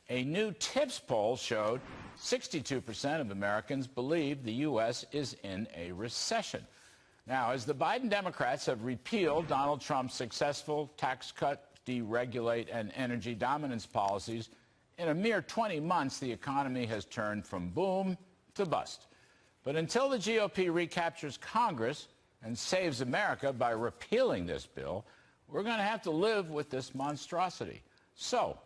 A new TIPS poll showed 62% of Americans believe the U.S. is in a recession. Now, as the Biden Democrats have repealed Donald Trump's successful tax cut, deregulate, and energy dominance policies, in a mere 20 months, the economy has turned from boom to bust. But until the GOP recaptures Congress and saves America by repealing this bill, we're going to have to live with this monstrosity. So,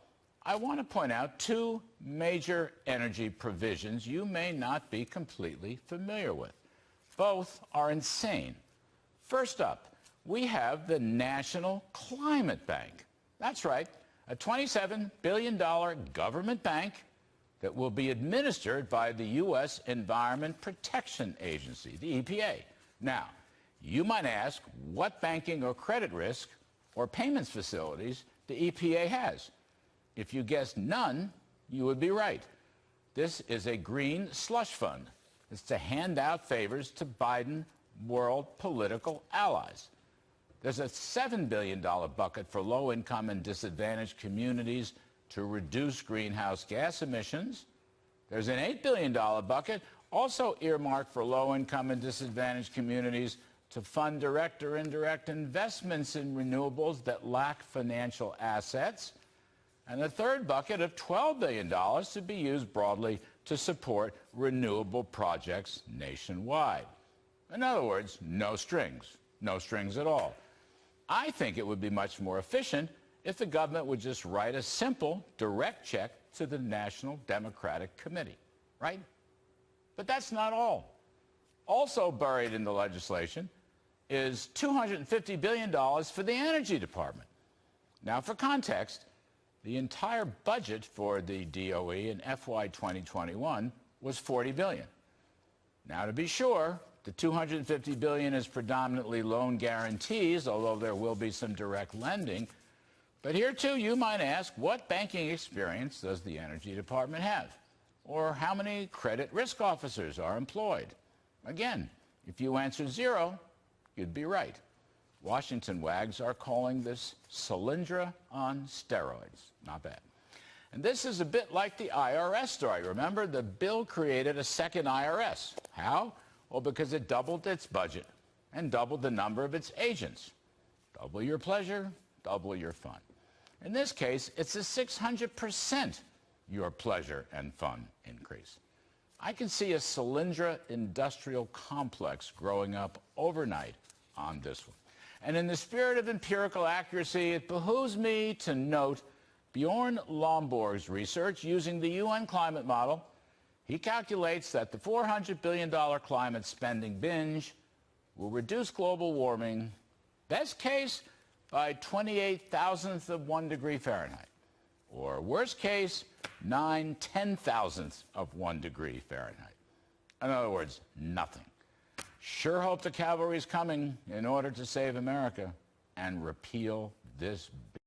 I want to point out two major energy provisions you may not be completely familiar with. Both are insane. First up, we have the National Climate Bank. That's right, a $27 billion government bank that will be administered by the U.S. Environment Protection Agency, the EPA. Now, you might ask what banking or credit risk or payments facilities the EPA has. If you guessed none, you would be right. This is a green slush fund. It's to hand out favors to Biden world political allies. There's a $7 billion bucket for low-income and disadvantaged communities to reduce greenhouse gas emissions. There's an $8 billion bucket also earmarked for low-income and disadvantaged communities to fund direct or indirect investments in renewables that lack financial assets. And the third bucket of $12 billion to be used broadly to support renewable projects nationwide. In other words, no strings at all. I think it would be much more efficient if the government would just write a simple, direct check to the National Democratic Committee, right? But that's not all. Also buried in the legislation is $250 billion for the Energy Department. Now, for context, the entire budget for the DOE in FY 2021 was $40 billion. Now, to be sure, the $250 billion is predominantly loan guarantees, although there will be some direct lending. But here, too, you might ask, what banking experience does the Energy Department have? Or how many credit risk officers are employed? Again, if you answer zero, you'd be right. Washington wags are calling this Solyndra on steroids. Not bad. And this is a bit like the IRS story. Remember, the bill created a second IRS. How? Well, because it doubled its budget and doubled the number of its agents. Double your pleasure, double your fun. In this case, it's a 600% your pleasure and fun increase. I can see a Solyndra industrial complex growing up overnight on this one. And in the spirit of empirical accuracy, it behooves me to note Bjorn Lomborg's research using the UN climate model. He calculates that the $400 billion climate spending binge will reduce global warming, best case, by 28,000ths of 1 degree Fahrenheit, or worst case, 9/10,000ths of 1 degree Fahrenheit. In other words, nothing. Sure hope the cavalry's coming in order to save America and repeal this bill.